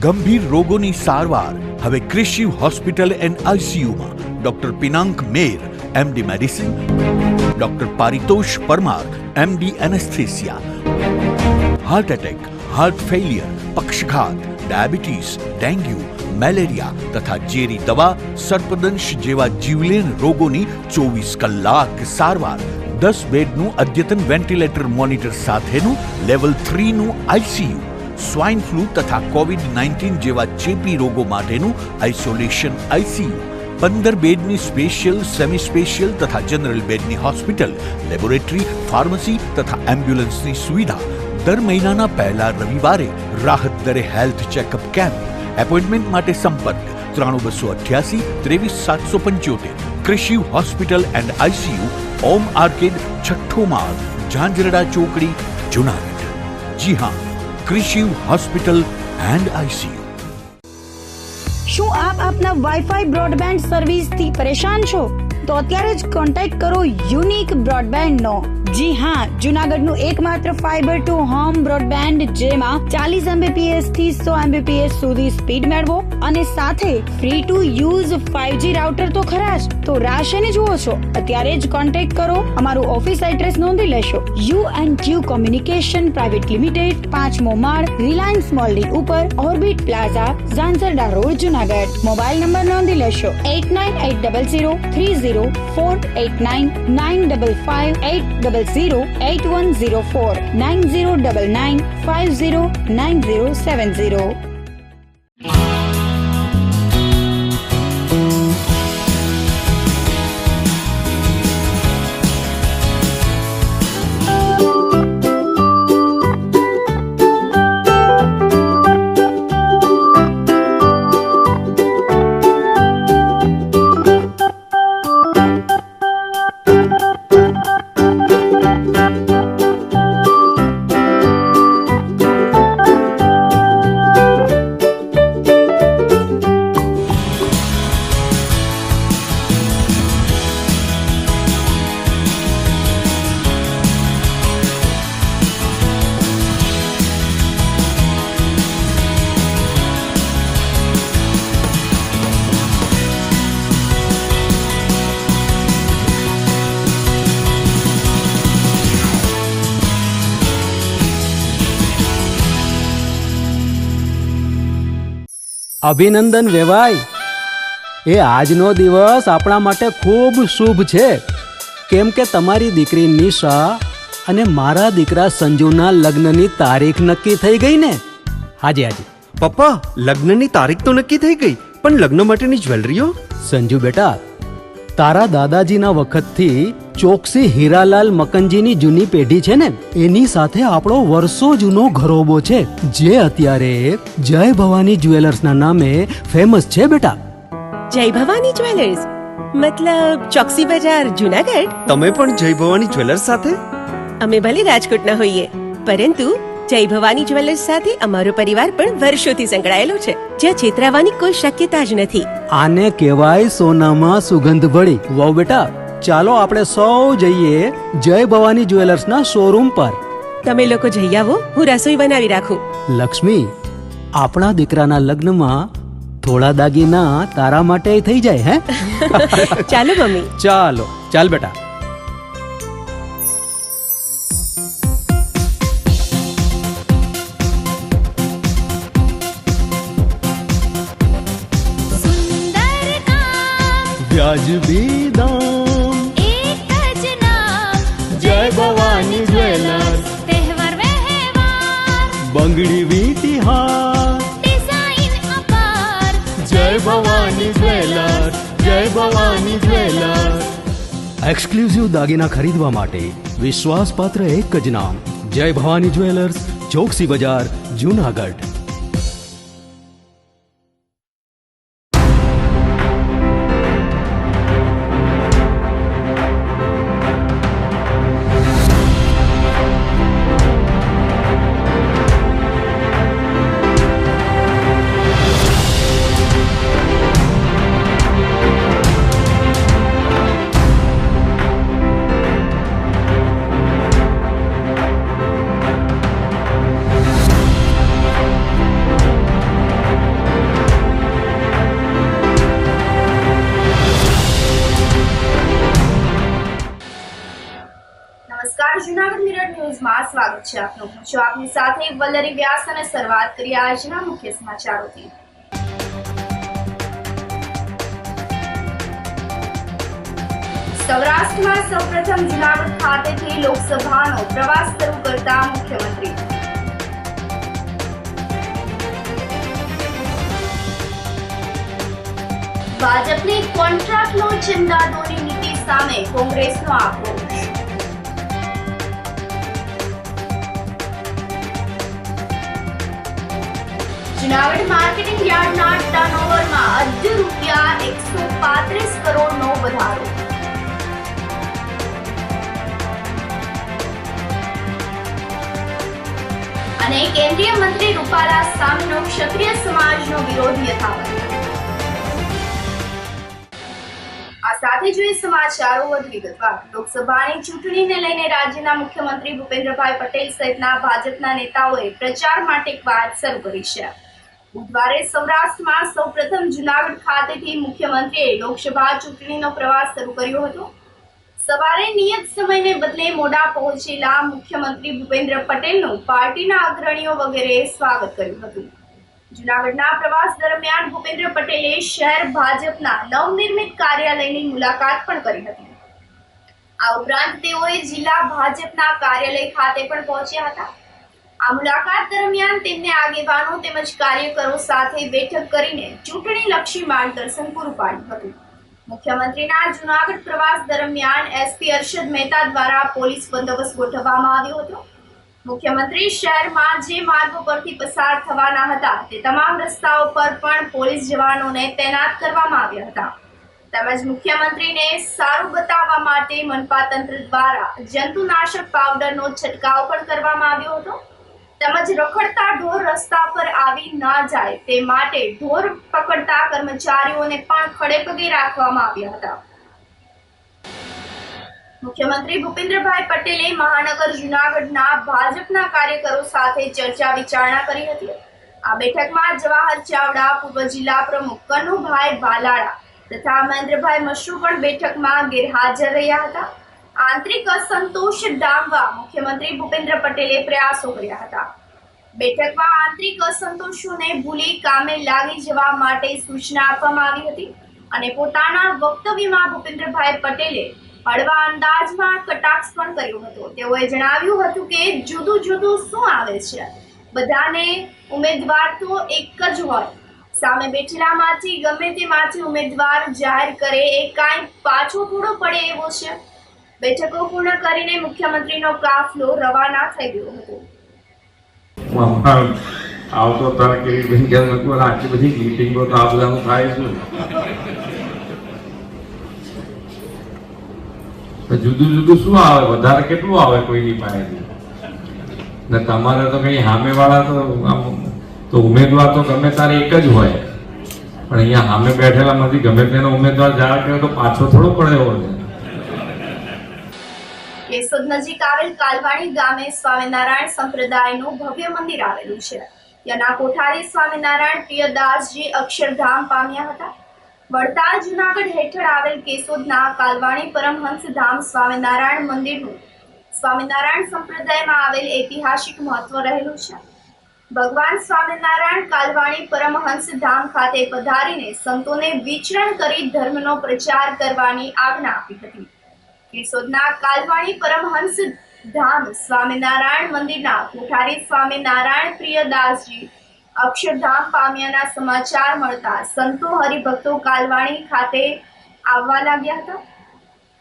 ગંભીર રોગોની સારવાર હવે ક્રિશિવ હોસ્પિટલ એન્ડ આઈસીયુમાં doctor Pinank Mer, MD medicine, doctor Paritosh Parmar, MD anaesthesia, heart attack, heart failure, પક્ષઘાત, ડાયાબિટીસ, ડેન્ગ્યુ, મેલેરિયા તથા ઝેરી દવા, સર્પદંશ જેવા જીવલેણ રોગોની 24 કલાક સારવાર, 10 બેડનું અદ્યતન વેન્ટિલેટર મોનિટર સાથેનું લેવલ 3નું આઈસીયુ, સ્વાઇન ફ્લૂ તથા કોવિડ-19 જેવા ચેપી રોગો માટેનું આઇસોલેશન આઈસીયુ, 15 બેડની સ્પેશિયલ, સેમી સ્પેશિયલ તથા જનરલ બેડની હોસ્પિટલ, લેબોરેટરી, ફાર્મસી તથા એમ્બ્યુલન્સની સુવિધા, દર મહિનાના પહેલા રવિવારે રાહત દરે હેલ્થ ચેકઅપ કેમ્પ. એપોઇન્ટમેન્ટ માટે સંપર્ક 9288 23775. Krishiv hospital and ICU, Om arcade, છઠ્ઠો માળ, ઝાંઝરડા ચોકડી, જુનાગઢ. જી હા, ક્રિશિવ હોસ્પિટલ એન્ડ આઈસીયુ. શું આપ આપના વાઈફાઈ બ્રોડબેન્ડ સર્વિસથી પરેશાન છો? તો અત્યારે જ કોન્ટેક્ટ કરો યુનિક બ્રોડબેન્ડનો. જી હા, જુનાગઢનું એકમાત્ર ફાઈબર ટુ હોમ બ્રોડબેન્ડ, જેમાં 40 Mbps થી 100 Mbps સુધી સ્પીડ મેળવો અને સાથે free to use 5G router તો ખરા જ. તો રાહ શેની જુઓ છો? અત્યારે જ કોન્ટેક્ટ કરો. અમારું ઓફિસ એડ્રેસ નોંધી લેશો. U&Q કોમ્યુનિકેશન પ્રાઇવેટ લિમિટેડ, 5મો માળ, રિલાયન્સ મોલની ઉપર, orbit plaza, Zanzarda road, Junagadh. Mobile number નોંધી લેશો 8980030489 955 908104 9099509070. અભિનંદન વેવાય. એ આજનો દિવસ આપણા માટે ખૂબ શુભ છે, કેમ કે તમારી દીકરી નિશા અને મારા દીકરા સંજુના લગ્નની તારીખ નક્કી થઈ ગઈ ને. હાજી. પપ્પા, લગ્નની તારીખ તો નક્કી થઈ ગઈ, પણ લગ્ન માટેની જ્વેલરીઓ? સંજુ બેટા, તારા દાદાજીના વખતથી ચોકસી હીરાલાલ મકનજીની જૂની પેઢી છે ને, એની સાથે આપણો વર્ષો જૂનો ઘરોબો છે, જે અત્યારે જય ભવાની જ્વેલર્સના નામે ફેમસ છે બેટા. જય ભવાની જ્વેલર્સ મતલબ ચોકસી બજાર, જુનાગઢ? તમે પણ જય ભવાની જ્વેલર્સ સાથે? અમે ભલે રાજકોટના હોઈએ, પરંતુ જય ભવાની જ્વેલર્સ સાથે અમારો પરિવાર પણ વર્ષોથી સંકળાયેલો છે, જ્યાં છેતરાવાની કોઈ શક્યતા જ નથી. આને કહેવાય સોનામાં સુગંધ ભળી. વાવ બેટા, ચાલો આપણે સૌ જઈએ જય ભવાની જ્વેલર્સના શોરૂમ પર. તમે લોકો જઈ આવો, હું રસોઈ બનાવી રાખું. લક્ષ્મી, આપણા દીકરાના લગ્નમાં થોડા દાગીના તારા માટે થઈ જાય. હે ચાલો મમ્મી. ચાલ બેટા. વ્યાજબી દામ, એક જ નામ, જય ભવાની જ્વેલર્સ. તહેવાર વ્યવહાર, બંગડી વીટી હાર, ડિઝાઇન અપાર, જય ભવાની જ્વેલર્સ, જય ભવાની જ્વેલર્સ. એક્સક્લુઝિવ દાગીના ખરીદવા માટે વિશ્વાસપાત્ર એક જ નામ, જય ભવાની જ્વેલર્સ, ચોકસી બજાર, જુનાગઢ. ન્યૂઝમાં સ્વાગત છે આપનું. હું છું આપની સાથે વલ્લરી વ્યાસ અને શરૂઆત કરીએ આજના મુખ્ય સમાચારોથી. સૌરાષ્ટ્રમાં સૌપ્રથમ જૂનાગઢ ખાતેથી લોકસભાનો પ્રવાસ શરૂ કરતા મુખ્યમંત્રી. ભાજપની કોન્ટ્રાક્ટનો ચંદાદોની નીતિ સામે કોંગ્રેસનો આક્રોશ. જૂનાગઢ માર્કેટિંગ યાર્ડના ટર્નઓવરમાં ₹135 કરોડનો વધારો. અને કેન્દ્રીય મંત્રી રૂપાલા સામેનો ક્ષત્રિય સમાજનો વિરોધ યથાવત. આ સાથે જોઈએ સમાચારો વધુ વિગતવાર. લોકસભાની ચૂંટણીને લઈને રાજ્યના મુખ્યમંત્રી ભૂપેન્દ્રભાઈ પટેલ સહિતના ભાજપના નેતાઓએ પ્રચાર માટે કવાયત શરૂ કરી છે. બુધવારે સૌરાષ્ટ્રમાં સૌપ્રથમ જૂનાગઢ ખાતેથી મુખ્યમંત્રીએ લોકસભા ચૂંટણીનો પ્રવાસ શરૂ કર્યો હતો. સવારે નિયત સમયને બદલે મોડા પહોંચેલા મુખ્યમંત્રી ભૂપેન્દ્ર પટેલનું પાર્ટીના અગ્રણીઓ વગેરે સ્વાગત કર્યું હતું. જૂનાગઢના પ્રવાસ દરમિયાન ભૂપેન્દ્ર પટેલે શહેર ભાજપના નવનિર્મિત કાર્યાલયની મુલાકાત પણ કરી હતી. આ ઉપરાંત તેઓએ જિલ્લા ભાજપના કાર્યાલય ખાતે પણ પહોંચ્યા હતા. આ મુલાકાત દરમિયાન તેમને આગેવાનો તેમજ કાર્યકરો સાથે બેઠક કરીને ચૂંટણીલક્ષી માર્ગદર્શન પૂરું પાડ્યું હતું. મુખ્યમંત્રીના જૂનાગઢ પ્રવાસ દરમિયાન એસપી અરશદ મહેતા દ્વારા પોલીસ બંદોબસ્ત ગોઠવવામાં આવ્યો હતો. મુખ્યમંત્રી શહેરમાં જે માર્ગો પરથી પસાર થવાના હતા તે તમામ રસ્તાઓ પર પણ પોલીસ જવાનોને તૈનાત કરવામાં આવ્યા હતા. તેમજ મુખ્યમંત્રીને સારું બતાવવા માટે મનપા તંત્ર દ્વારા જંતુનાશક પાવડરનો છંટકાવ પણ કરવામાં આવ્યો હતો. તેમજ રખડતા ઢોર રસ્તા પર આવી ના જાય તે માટે ઢોર પકડતા કર્મચારીઓને પણ ખડેપગે રાખવામાં આવ્યા હતા. મુખ્યમંત્રી ભૂપેન્દ્રભાઈ પટેલે મહાનગર જૂનાગઢના ભાજપના કાર્યકરો સાથે ચર્ચા વિચારણા કરી હતી. આ બેઠકમાં જવાહર ચાવડા, પૂર્વ જિલ્લા પ્રમુખ કનુભાઈ ભાલાળા તથા મહેન્દ્રભાઈ મશરૂ પણ બેઠકમાં ગેરહાજર રહ્યા હતા. આંતરિક અસંતોષ ડામવા મુખ્યમંત્રી ભૂપેન્દ્ર પટેલે પ્રયાસો કર્યા હતા. બેઠકમાં આંતરિક અસંતોષોને ભૂલી કામે લાગી જવા માટે સૂચના આપવામાં આવી હતી અને પોતાના વક્તવ્યમાં ભૂપેન્દ્રભાઈ પટેલે હળવા અંદાજમાં કટાક્ષ પણ કર્યો હતો. તેઓએ જણાવ્યું હતું કે જુદું જુદું શું આવે છે, બધાને ઉમેદવાર તો એક જ હોય. સામે બેઠેલામાંથી ગમે તેમાંથી ઉમેદવાર જાહેર કરે એ કાંઈ પાછો થોડો પડે એવો છે. બેઠકો પૂર્ણ કરીને મુખ્યમંત્રીનો કાફલો રવાના થઈ ગયો હતો. આવતો તારે કેવી આટલી બધી મીટિંગો તો આ બધાનું થાય છે. જુદું જુદું શું આવે, વધારે કેટલું આવે કોઈની પાસેથી? ને તમારે તો કઈ સામે વાળા તો ઉમેદવાર તો ગમે તારે એક જ હોય, પણ અહીંયા સામે બેઠેલામાંથી ગમે તેનો ઉમેદવાર જાહેર કર્યો તો પાછો થોડો પડે એવો છે. કેશોદ નજીક આવેલ કાલવાણી ગામે સ્વામિનારાયણ સંપ્રદાયનું ભવ્ય મંદિર આવેલું છે. ત્યાંના કોઠારી સ્વામિનારાયણ પ્રિયદાસજી અક્ષરધામ પામ્યા હતા. વડતાલ જૂનાગઢ હેઠળ આવેલ કેશોદના કાલવાણી પરમહંસ ધામ સ્વામિનારાયણ મંદિરનું સ્વામિનારાયણ સંપ્રદાયમાં આવેલ ઐતિહાસિક મહત્વ રહેલું છે. ભગવાન સ્વામિનારાયણ કાલવાણી પરમહંસ ધામ ખાતે પધારીને સંતોને વિચરણ કરી ધર્મનો પ્રચાર કરવાની આજ્ઞા આપી હતી. કેશોદના કાલવાણી પરમહંસ ધામ સ્વામિનારાયણ મંદિરના કોઠારી સ્વામિનારાયણ પ્રિયદાસજી અક્ષરધામ પામ્યાના સમાચાર મળતા સંતો હરિભક્તો કાલવાણી ખાતે આવવા લાગ્યા હતા.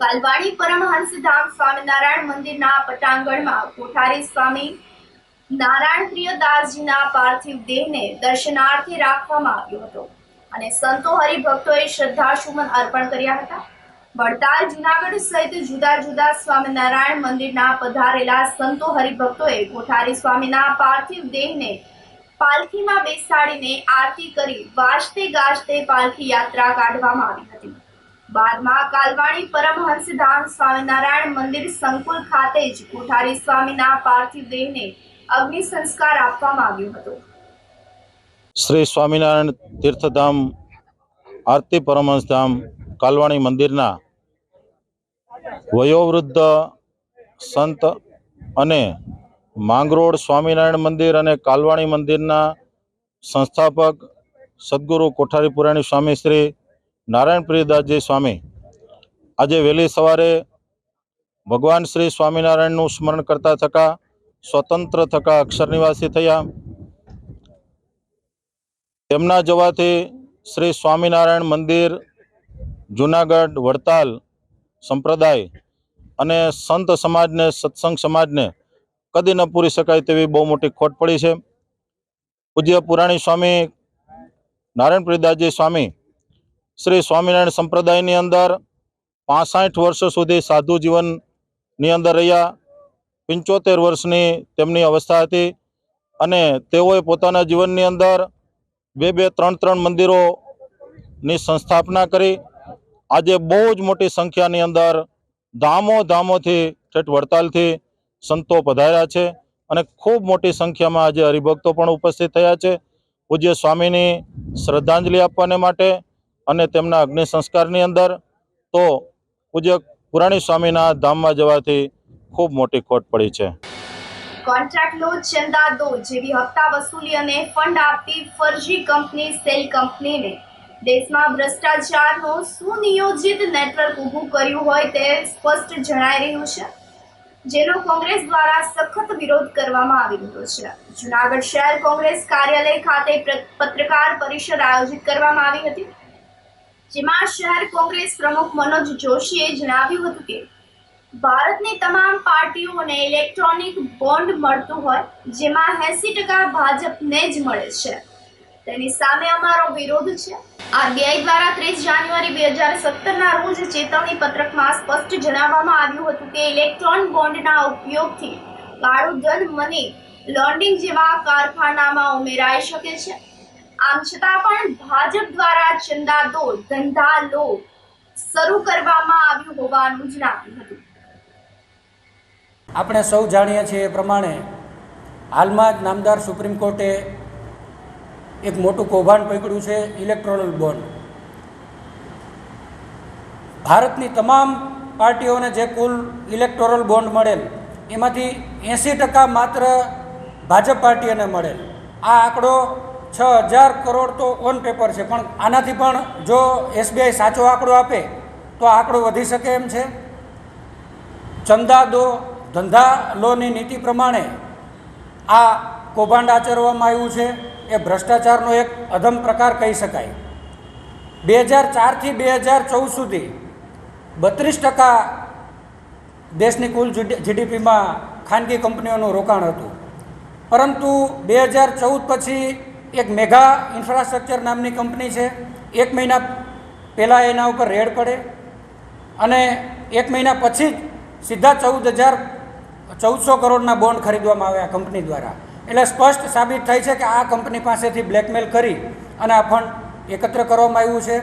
કાલવાણી પરમહંસ ધામ સ્વામિનારાયણ મંદિરના પટાંગણમાં કોઠારી સ્વામી નારાયણ પ્રિયદાસજીના પાર્થિવ દેહને દર્શનાર્થે રાખવામાં આવ્યો હતો અને સંતો હરિભક્તોએ શ્રદ્ધાસુમન અર્પણ કર્યા હતા. વડતાલ જૂનાગઢ સહિત જુદા જુદા સ્વામિનારાયણ મંદિરના પધારેલા સંતો હરિભક્તોએ કોઠારી સ્વામીના પાર્થિવ દેહને પાલખીમાં બેસાડીને આરતી કરી વાજતે ગાજતે પાલખી યાત્રા કાઢવામાં આવી હતી. બાદમાં કાલવાણી પરમહંસ ધામ સ્વામિનારાયણ મંદિર સંકુલ ખાતે જ કોઠારી સ્વામીના પાર્થિવ દેહને અગ્નિ સંસ્કાર આપવામાં આવ્યો હતો. શ્રી સ્વામિનારાયણ તીર્થધામ આરતી પરમહંસ ધામ કાલવાણી મંદિરના વયોવૃદ્ધ સંત અને માંગરોળ સ્વામિનારાયણ મંદિર અને કાલવાણી મંદિરના સંસ્થાપક સદગુરુ કોઠારી પુરાણી સ્વામી શ્રી નારાયણ પ્રિયદાસજી સ્વામી આજે વહેલી સવારે ભગવાન શ્રી સ્વામિનારાયણનું સ્મરણ કરતા થકા સ્વતંત્ર થકા અક્ષર નિવાસી થયા. તેમના જવાથી શ્રી સ્વામિનારાયણ મંદિર, જુનાગઢ, વડતાલ સંપ્રદાય અને સંત સમાજને, સત્સંગ સમાજને કદી ન પૂરી શકાય તેવી બહુ મોટી ખોટ પડી છે. પૂજ્ય પુરાણી સ્વામી નારાયણ પ્રિયદાસજી સ્વામી શ્રી સ્વામિનારાયણ સંપ્રદાયની અંદર 65 વર્ષ સુધી સાધુ જીવનની અંદર રહ્યા. 75 વર્ષની તેમની અવસ્થા હતી અને તેઓએ પોતાના જીવનની અંદર 2-2, 3-3 મંદિરોની સંસ્થાપના કરી. આજે બહુ જ મોટી સંખ્યાની અંદર ધામોથી ઠેઠ વડતાલથી સંતો પધાર્યા છે અને ખૂબ મોટી સંખ્યામાં આજે હરિભક્તો પણ ઉપસ્થિત થયા છે પૂજ્ય સ્વામીની શ્રદ્ધાંજલિ આપવાને માટે અને તેમના અગ્નિ સંસ્કારની અંદર. તો પૂજ્ય પુરાણી સ્વામીના ધામમાં જવાથી ખૂબ મોટી ખોટ પડી છે. કોન્ટ્રાક્ટ લો, ચંદા દો જેવી હપ્તા વસૂલી અને ફંડ આપતી ફરજી કંપની સેલ કંપનીને દેશમાં ભ્રષ્ટાચારનો સુનિયોજિત નેટવર્ક ઊભું કર્યું હોય તે સ્પષ્ટ જણાઈ રહ્યું છે, જેનો કોંગ્રેસ દ્વારા સખત વિરોધ કરવામાં આવી રહ્યો છે. જૂનાગઢ શહેર કોંગ્રેસ કાર્યાલય ખાતે પત્રકાર પરિષદ આયોજિત કરવામાં આવી હતી, જેમાં શહેર કોંગ્રેસ પ્રમુખ મનોજ જોશીએ જણાવ્યું હતું કે ભારતની તમામ પાર્ટીઓને ઇલેક્ટ્રોનિક બોન્ડ મળતું હોય, જેમાં 80% ભાજપને જ મળે છે. તેની સામે અમારો વિરોધ છે. આરબીઆઈ દ્વારા 30 જાન્યુઆરી 2017ના રોજ ચેતવણી પત્રકમાં સ્પષ્ટ જણાવવામાં આવ્યું હતું કે ઇલેક્ટ્રોન બોન્ડના ઉપયોગથી કાળું ધન, મની લોન્ડરિંગ જેવા કારખાનામાં ઉમેરાઈ શકે છે. આમ છતાં પણ ભાજપ દ્વારા ચંદા દો, ધંધા લો શરૂ કરવામાં આવ્યું હોવાનું જણાવ્યું હતું. આપણે સૌ જાણીએ છીએ એ પ્રમાણે હાલમાં જ નામદાર સુપ્રીમ કોર્ટે એક મોટું કૌભાંડ પકડ્યું છે, ઇલેક્ટોરલ બોન્ડ. ભારતની તમામ પાર્ટીઓને જે કુલ ઇલેક્ટોરલ બોન્ડ મળેલ એમાંથી 80% માત્ર ભાજપ પાર્ટીને મળેલ. આ આંકડો 6,000 કરોડ તો ઓન પેપર છે, પણ આનાથી પણ જો એસબીઆઈ સાચો આંકડો આપે તો આંકડો વધી શકે એમ છે. ચંદા દો, ધંધા લોની નીતિ પ્રમાણે આ કૌભાંડ આચરવામાં આવ્યું છે. એ ભ્રષ્ટાચારનો એક અધમ પ્રકાર કહી શકાય. 2004થી 2014 સુધી 32% દેશની કુલ જીડીપીમાં ખાનગી કંપનીઓનું રોકાણ હતું, પરંતુ 2014 પછી એક મેગા ઇન્ફ્રાસ્ટ્રક્ચર નામની કંપની છે, 1 મહિના પહેલાં એના ઉપર રેડ પડે અને 1 મહિના પછી જ સીધા 14,000 કરોડના બોન્ડ ખરીદવામાં આવ્યા કંપની દ્વારા. એટલે સ્પષ્ટ સાબિત થાય છે કે આ કંપની પાસેથી બ્લેકમેલ કરી અને આ ફંડ એકત્ર કરવામાં આવ્યું છે.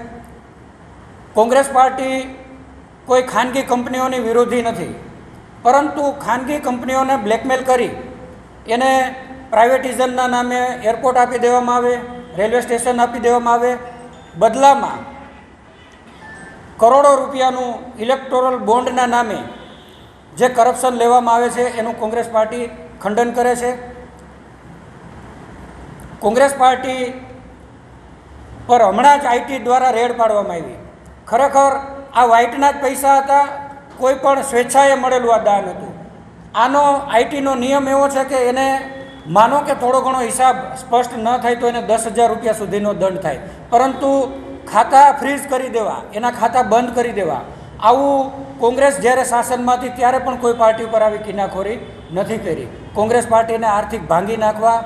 કોંગ્રેસ પાર્ટી કોઈ ખાનગી કંપનીઓની વિરોધી નથી, પરંતુ ખાનગી કંપનીઓને બ્લેકમેલ કરી એને પ્રાઇવેટિઝમના નામે એરપોર્ટ આપી દેવામાં આવે, રેલવે સ્ટેશન આપી દેવામાં આવે, બદલામાં કરોડો રૂપિયાનું ઇલેક્ટોરલ બોન્ડના નામે જે કરપ્શન લેવામાં આવે છે એનું કોંગ્રેસ પાર્ટી ખંડન કરે છે. કોંગ્રેસ પાર્ટી પર હમણાં જ આઈટી દ્વારા રેડ પાડવામાં આવી. ખરેખર આ વ્હાઇટના જ પૈસા હતા, કોઈ પણ સ્વેચ્છાએ મળેલું આ દાન હતું. આનો આઈટીનો નિયમ એવો છે કે એને માનો કે થોડો ઘણો હિસાબ સ્પષ્ટ ન થાય તો એને 10,000 રૂપિયા સુધીનો દંડ થાય, પરંતુ ખાતા ફ્રીઝ કરી દેવા, એના ખાતા બંધ કરી દેવા, આવું કોંગ્રેસ જ્યારે શાસનમાંથી ત્યારે પણ કોઈ પાર્ટી ઉપર આવી કિનાખોરી નથી કરી. કોંગ્રેસ પાર્ટીને આર્થિક ભાંગી નાખવા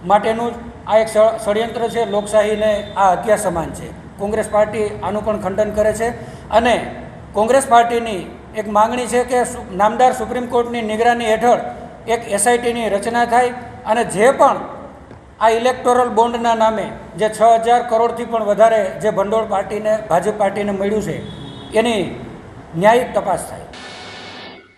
માટેનું આ એક ષડયંત્ર છે, લોકશાહીને આ હત્યા સમાન છે. કોંગ્રેસ પાર્ટી આનું પણ ખંડન કરે છે અને કોંગ્રેસ પાર્ટીની એક માંગણી છે કે નામદાર સુપ્રીમ કોર્ટની નિગરાની હેઠળ એક એસઆઈટીની રચના થાય અને જે પણ આ ઇલેક્ટોરલ બોન્ડના નામે જે 6,000 કરોડથી પણ વધારે જે ભંડોળ પાર્ટીને, ભાજપ પાર્ટીને મળ્યું છે એની ન્યાયિક તપાસ થાય.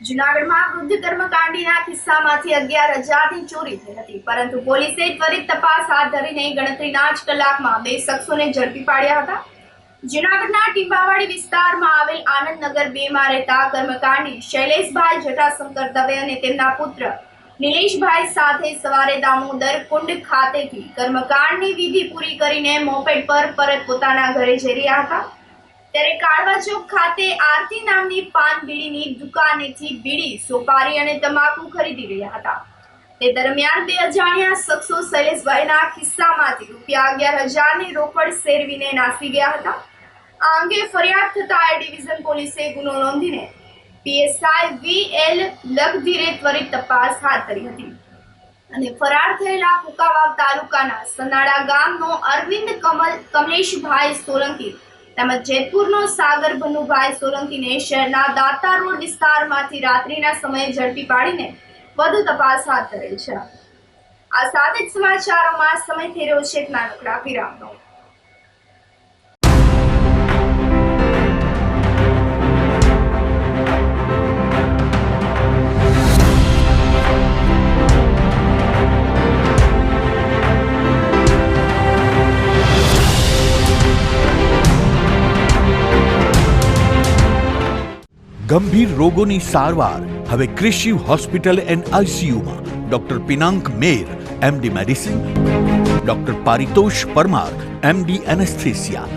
જૂનાગઢમાં વૃદ્ધ કર્મકાંડીના કિસ્સામાંથી 11,000ની ચોરી થઈ હતી, પરંતુ પોલીસે ત્વરિત તપાસ હાથ ધરીને ગણતરીના જ કલાકમાં 2 શખ્સોને ઝડપી પાડ્યા હતા. જૂનાગઢના ટીંબાવાડી વિસ્તારમાં આવેલ આનંદનગર 2માં રહેતા કર્મકાંડી શૈલેષભાઈ જટાશંકર દવે અને તેમના પુત્ર નિલેશભાઈ સાથે સવારે દામોદર કુંડ ખાતેથી કર્મકાંડની વિધિ પૂરી કરીને મોપેડ પર પરત પોતાના ઘરે જઈ રહ્યા હતા ત્યારે કાળવા ચોક ખાતે આરતી નામની પાન બીડીની દુકાનેથી બીડી, સોપારી અને તમાકુ ખરીદી રહ્યા હતા. તે દરમિયાન બે અજાણ્યા શખ્સો શૈલેષભાઈના ખિસ્સામાંથી ₹11,000ની રોકડ સેરવીને નાસી ગયા હતા. આ અંગે ફરિયાદ થતા એ ડિવિઝન પોલીસે ગુનો નોંધીને PSI VL લગધીરે ત્વરિત તપાસ હાથ ધરી હતી અને ફરાર થયેલા કુકાવાવ તાલુકાના સનાડા ગામનો અરવિંદ કમલેશભાઈ સોલંકી તેમજ જેતપુરનો સાગર ભનુભાઈ સોલંકીને શહેરના દાતા રોડ વિસ્તારમાંથી રાત્રિના સમયે ઝડપી પાડીને વધુ તપાસ હાથ ધરેલ છે. આ સાથે જ સમાચારોમાં સમય થઈ રહ્યો છે એક નાનકડા વિરામનો. ગંભીર રોગોની સારવાર હવે કૃષિ હોસ્પિટલ એન્ડ આઈસીયુમાં doctor Pinank Mer MD medicine, doctor Paritosh Parmar MD anaesthesia,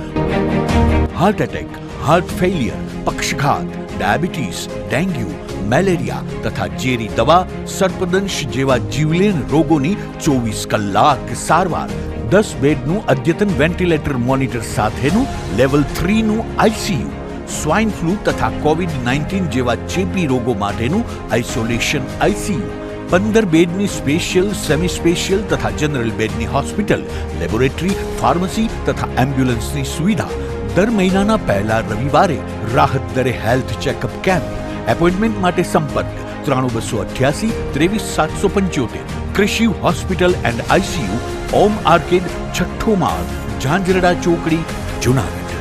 heart attack, heart failure, પક્ષઘાત, ડાયાબિટીસ, ડેન્ગ્યુ, મેલેરિયા તથા ઝેરી દવા, સર્પદંશ જેવા જીવલેણ રોગોની 24 કલાક સારવાર, 10 બેડનું અદ્યતન વેન્ટિલેટર મોનિટર સાથેનું લેવલ 3નું આઈસીયુ, સ્વાઇન ફ્લૂ તથા COVID-19 જેવા ચેપી રોગો માટેનું આઇસોલેશન આઈસીયુ, 15 બેડની સ્પેશિયલ, સેમી સ્પેશિયલ તથા જનરલ બેડની હોસ્પિટલ, લેબોરેટરી, ફાર્મસી તથા એમ્બ્યુલન્સની સુવિધા, દર મહિનાના પહેલા રવિવારે રાહત દરે હેલ્થ ચેકઅપ કેમ્પ. એપોઇન્ટમેન્ટ માટે સંપર્ક 9288 23775. કૃષિ hospital and ICU, Om arcade, છઠ્ઠો માળ, ઝાંઝરડા ચોકડી, જુનાગઢ.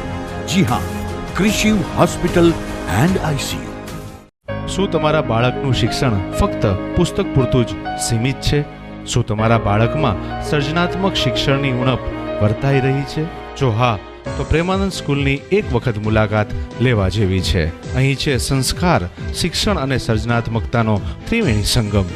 જી હા, કૃષિ હોસ્પિટલ એન્ડ આઈસીયુ. શું તમારા બાળકનું શિક્ષણ ફક્ત પુસ્તક પૂરતું જ સીમિત છે? શું તમારા બાળકમાં સર્જનાત્મક શિક્ષણની ઉણપ વર્તાઈ રહી છે? જો હા, તો પ્રેમાનંદ સ્કૂલની એક વખત મુલાકાત લેવા જેવી છે. અહીં છે સંસ્કાર, શિક્ષણ અને સર્જનાત્મકતાનો ત્રિવેણી સંગમ.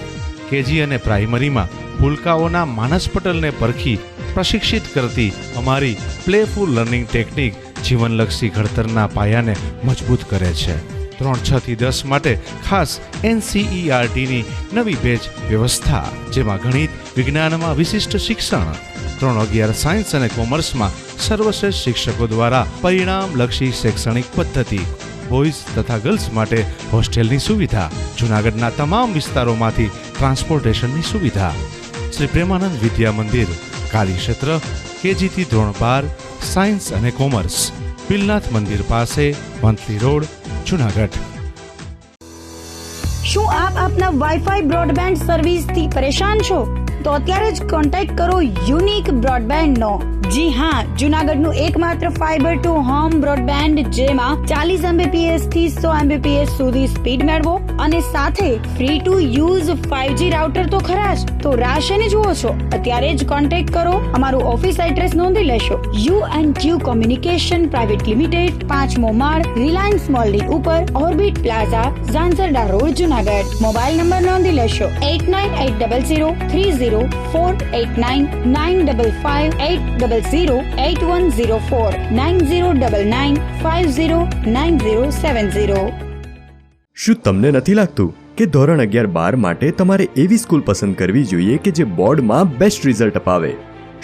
કેજી અને પ્રાઇમરીમાં ભૂલકાઓના માનસ પટલને પરખી પ્રશિક્ષિત કરતી અમારી પ્લેફુલ લર્નિંગ ટેકનિક જીવનલક્ષી ઘડતરના પાયાને મજબૂત કરે છે. 3, 6 થી 10 માટે ખાસ NCERTની નવી બેચ વ્યવસ્થા, જેમાં ગણિત, વિજ્ઞાનમાં વિશિષ્ટ શિક્ષણ, 3, 11 સાયન્સ અને કોમર્સમાં સર્વશ્રેષ્ઠ શિક્ષકો દ્વારા પરિણામલક્ષી શૈક્ષણિક પદ્ધતિ, બોયઝ તથા ગર્લ્સ માટે હોસ્ટેલની સુવિધા, જૂનાગઢના તમામ વિસ્તારોમાંથી ટ્રાન્સપોર્ટેશનની સુવિધા. શ્રી પ્રેમાનંદ વિદ્યા મંદિર, કાર્યક્ષેત્ર KG થી ધોરણ 12, સાયન્સ અને કોમર્સ, પિલનાથ મંદિર પાસે, વંથલી રોડ, જૂનાગઢ. શું આપ આપના વાઈફાઈ બ્રોડબેન્ડ સર્વિસથી પરેશાન છો? તો અત્યારે જ કોન્ટેક્ટ કરો યુનિક બ્રોડબેન્ડ નો. જી હા, જુનાગઢનું એકમાત્ર ફાઈબર ટુ હોમ બ્રોડબેન્ડ, જેમાં 40 Mbps થી 100 Mbps સુધી સ્પીડ મેળવો અને સાથે free to use 5G router તો ખરા જ. તો રાહ શેની જુઓ છો? અત્યારે જ કોન્ટેક્ટ કરો. અમારું ઓફિસ એડ્રેસ નોંધી લેશો. U&Q કોમ્યુનિકેશન પ્રાઇવેટ લિમિટેડ, 5મો માળ, રિલાયન્સ મોલની ઉપર, orbit plaza, Zanzarda road, Junagadh. Mobile number નોંધી લેશો 89800304899558008104 9099509070. શું તમને નથી લાગતું કે ધોરણ 11-12 માટે તમારે એવી સ્કૂલ પસંદ કરવી જોઈએ કે જે બોર્ડમાં બેસ્ટ રિઝલ્ટ અપાવે?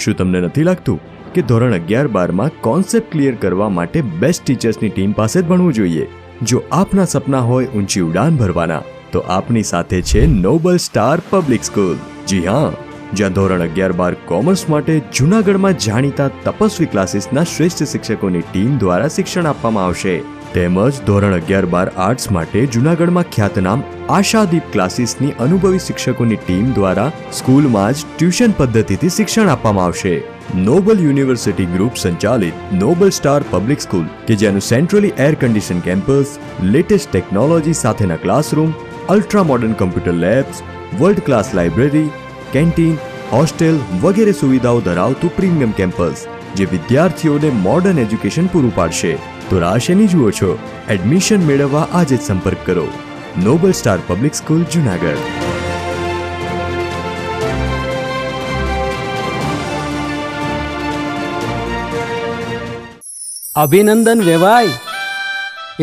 શું તમને નથી લાગતું કે ધોરણ 11-12માં કોન્સેપ્ટ ક્લિયર કરવા માટે બેસ્ટ ટીચર્સની ટીમ પાસે જ ભણવું જોઈએ? જો આપના સપના હોય ઊંચી ઉડાન ભરવાના, તો આપની સાથે છે નોબલ સ્ટાર પબ્લિક સ્કૂલ. જી હા, જ્યાં ધોરણ 11-12 કોમર્સ માટે જૂનાગઢમાં જાણીતા તપસ્વી ક્લાસીસના શ્રેષ્ઠ શિક્ષકોની ટીમ દ્વારા શિક્ષણ આપવામાં આવશે. તેમજ ધોરણ 11-12 આર્ટ્સ માટે જૂનાગઢમાં ખ્યાતનામ આશાદીપ ક્લાસીસની અનુભવી શિક્ષકોની ટીમ દ્વારા સ્કૂલમાં જ ટ્યુશન પદ્ધતિથી શિક્ષણ આપવામાં આવશે. નોબલ યુનિવર્સિટી ગ્રુપ સંચાલિત નોબલ સ્ટાર પબ્લિક સ્કૂલ, કે જેનું centrally air condition campus, latest technology સાથેના classroom, ultra modern computer labs, world class library, canteen, hostel વગેરે સુવિધાઓ ધરાવતું પ્રીમિયમ કેમ્પસ, જે વિદ્યાર્થીઓને મોડર્ન એજ્યુકેશન પૂરું પાડશે. તો રાહ શેની જુઓ છો? એડમિશન મેળવવા આજે જ સંપર્ક કરો. Noble star public school, Junagadh. અભિનંદન વેવાઈ.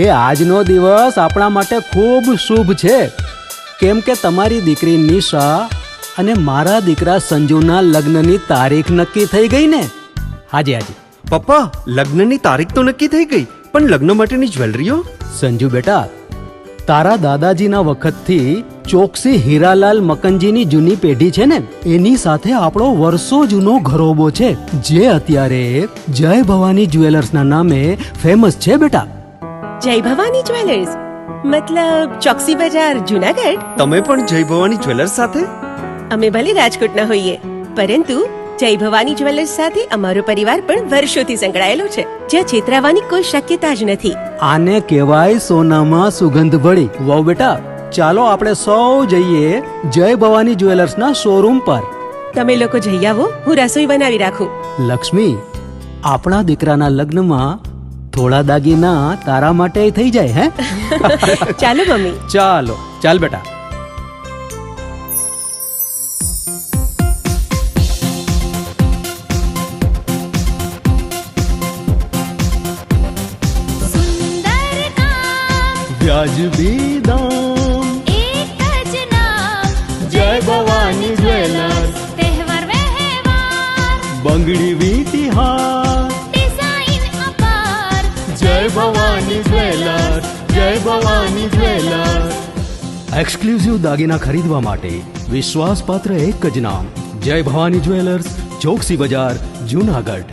એ આજનો દિવસ આપણા માટે ખૂબ શુભ છે, કેમ કે તમારી દીકરી નિશા અને મારા દીકરા સંજુના લગ્નની તારીખ નક્કી થઈ ગઈ ને. હાજી હાજી. પપ્પા, લગ્નની તારીખ તો નક્કી થઈ ગઈ, પણ લગ્ન માટેની જ્વેલરીઓ? સંજુ બેટા, તારા દાદાજીના વખતથી ચોકસી હીરાલાલ મકનજીની જૂની પેઢી છે ને, એની સાથે આપણો વર્ષો જૂનો ઘરોબો છે, જે અત્યારે જય ભવાની જ્વેલર્સના નામે ફેમસ છે બેટા. જય ભવાની જ્વેલર્સ મતલબ ચોકસી બજાર જુનાગઢ? તમે પણ જય ભવાની જ્વેલર્સ સાથે? અમે ભલે રાજકોટના હોઈએ, પરંતુ જય ભવાની જ્વેલર્સ સાથે અમારો પરિવાર પણ વર્ષોથી સંકળાયેલો છે, જ્યાં છેતરાવાની કોઈ શક્યતા જ નથી. આને કહેવાય સોનામાં સુગંધ ભળી. વાવ બેટા, ચાલો આપણે સૌ જઈએ જય ભવાની જ્વેલર્સના શોરૂમ પર. તમે લોકો જઈ આવો, હું રસોઈ બનાવી રાખું. લક્ષ્મી, આપણા દીકરાના લગ્નમાં થોડા દાગીના તારા માટે થઈ જાય. હે ચાલો મમ્મી. ચાલો ચાલ બેટા. સુંદર કામ વ્યાજબી દામ, એક જ નામ જય ભવાની જ્વેલર્સ. તહેવાર વ્યવહાર બંગડી વીંટી હાર, ડિઝાઇન અપાર જય ભવાની જ્વેલર્સ, જય ભવાની જ્વેલર્સ. એક્સક્લુઝિવ દાગીના ખરીદવા માટે વિશ્વાસપાત્ર એક જ નામ, જય ભવાની જ્વેલર્સ, ચોકસી બજાર, જુનાગઢ.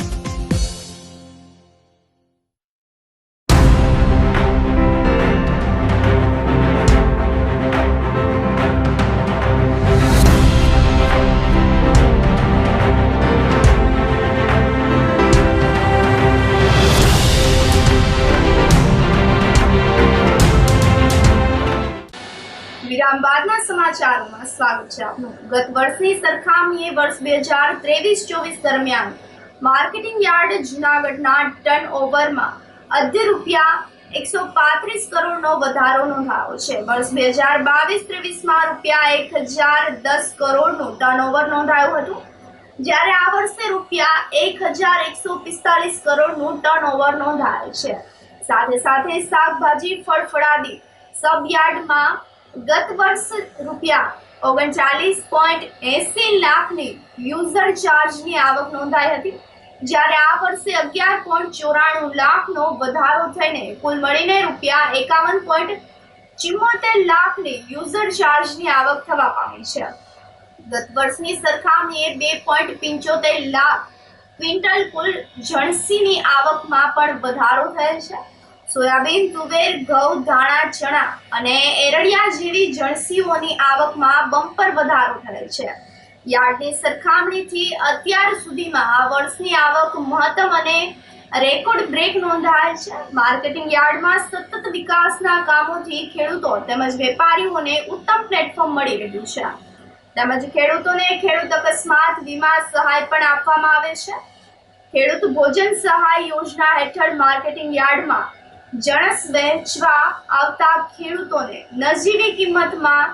વિરામ બાદના સમાચારોમાં સ્વાગત છે આપનું. ગત વર્ષની સરખામણીએ વર્ષ 2023-24 દરમિયાન માર્કેટિંગ યાર્ડ જૂનાગઢના ટર્નઓવરમાં અઢી રૂપિયા 135 કરોડનો વધારો નોંધાયો છે. વર્ષ 2022-23માં રૂપિયા 1010 કરોડનું ટર્નઓવર નોંધાયું હતું, જ્યારે આ વર્ષે રૂપિયા 1145 કરોડનું ટર્નઓવર નોંધાયું છે. સાથે સાથે શાકભાજી ફળફળાદી સબયાર્ડમાં ગત વર્ષ રૂપિયા 39.80 લાખની યુઝર ચાર્જની આવક નોંધાઈ હતી, જ્યારે આ વર્ષે 11.94 લાખનો વધારો થઈને કુલ મળીને રૂપિયા 51.74 લાખની યુઝર ચાર્જની આવક થવા પામી છે. ગત વર્ષની સરખામણીએ 2.75 લાખ ક્વિન્ટલ કુલ જણસીની આવકમાં પણ વધારો થયેલ છે. સોયાબીન, તુવેર, ઘઉં, ધાણા, ચણા અને એરડિયા જેવી જણસીઓની આવકમાં બમ્પર વધારો થયેલ છે. યાર્ડની સરખામણીથી અત્યાર સુધીમાં આ વર્ષની આવક મહત્તમ અને રેકોર્ડ બ્રેક નોંધાયેલ છે. માર્કેટિંગ યાર્ડમાં સતત વિકાસના કામોથી ખેડૂતો તેમજ વેપારીઓને ઉત્તમ પ્લેટફોર્મ મળી રહ્યું છે, તેમજ ખેડૂતોને ખેડૂત અકસ્માત વીમા સહાય પણ આપવામાં આવે છે. ખેડૂત ભોજન સહાય યોજના હેઠળ માર્કેટિંગ યાર્ડમાં જણસ વેચવા આવતા ખેડૂતોને નજીવી કિંમતમાં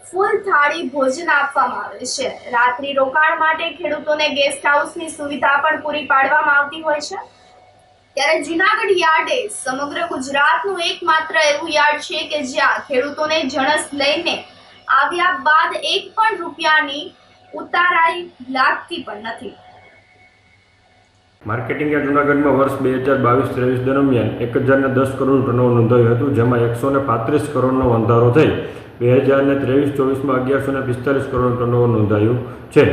ફૂલ થાળી ભોજન આપવામાં આવે છે. રાત્રિ રોકાણ માટે ખેડૂતોને ગેસ્ટ હાઉસની સુવિધા પણ પૂરી પાડવામાં આવતી હોય છે. ત્યારે જૂનાગઢ યાર્ડ એ સમગ્ર ગુજરાતનું એકમાત્ર એવું યાર્ડ છે કે જ્યાં ખેડૂતોને જણસ લઈને આવ્યા બાદ એક પણ રૂપિયાની ઉતારાઈ લાગતી પણ નથી. માર્કેટિંગ યાર્ડ જૂનાગઢમાં વર્ષ 2022-23 દરમિયાન 1010 કરોડનું ટર્નઓવર નોંધાયું હતું, જેમાં 135 કરોડનો વધારો થઈ 2023-24માં 1145 કરોડનું ટર્નઓવર નોંધાયું છે.